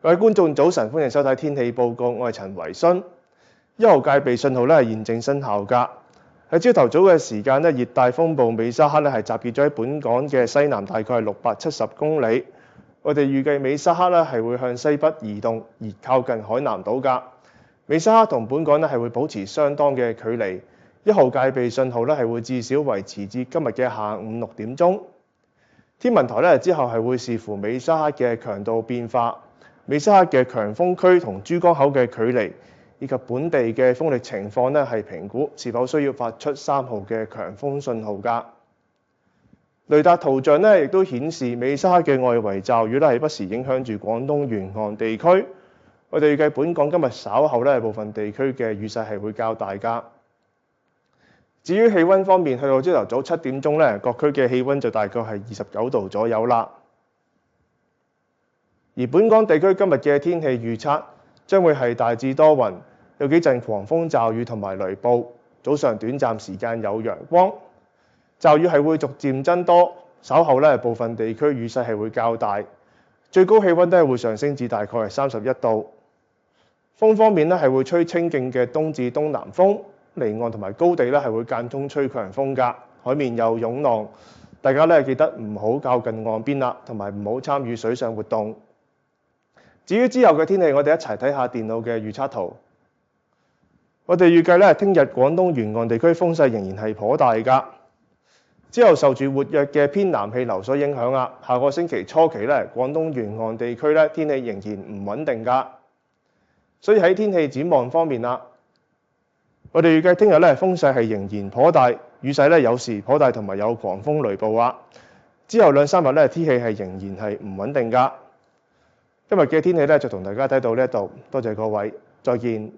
各位觀眾早晨，歡迎收睇天氣報告，我係陳維勳。1號戒備信號咧係現正生效㗎。喺朝頭早嘅時間咧，熱帶風暴美沙克咧係集結咗喺本港嘅西南，大概係670公里。我哋預計美沙克咧係會向西北移動，而靠近海南島㗎。美沙克同本港咧係會保持相當嘅距離。1號戒備信號咧係會至少維持至今日嘅下午6點鐘。天文台咧之後係會視乎美沙克嘅強度變化、美沙克嘅強風區同珠江口嘅距離，以及本地嘅風力情況咧係評估是否需要發出3號嘅強風信號㗎。雷達圖像咧亦都顯示美沙克嘅外圍驟雨咧係不時影響住廣東沿岸地區。我哋預計本港今日稍後咧部分地區嘅雨勢係會較大㗎。至於氣温方面，去到朝頭早7點鐘咧，各區嘅氣温就大概係29度左右啦。而本港地區今日嘅天氣預測將會係大致多雲，有幾陣狂風驟雨同埋雷暴，早上短暫時間有陽光，驟雨係會逐漸增多，稍後咧部分地區雨勢係會較大，最高氣温都係會上升至大概係31度。風方面咧係會吹清勁嘅東至東南風，離岸同埋高地咧係會間中吹強風㗎，海面有湧浪，大家咧記得唔好靠近岸邊啦，同埋唔好參與水上活動。至於之後嘅天氣，我哋一齊睇下電腦嘅預測圖。我哋預計咧，聽日廣東沿岸地區風勢仍然係頗大㗎。之後受住活躍嘅偏南氣流所影響啊，下個星期初期咧，廣東沿岸地區咧天氣仍然唔穩定㗎。所以喺天氣展望方面啦，我哋預計聽日咧風勢係仍然頗大，雨勢咧有時頗大，同埋有狂風雷暴啊。之後2-3日咧天氣係仍然係唔穩定㗎。今日嘅天氣咧就同大家睇到呢一度，多謝各位，再見。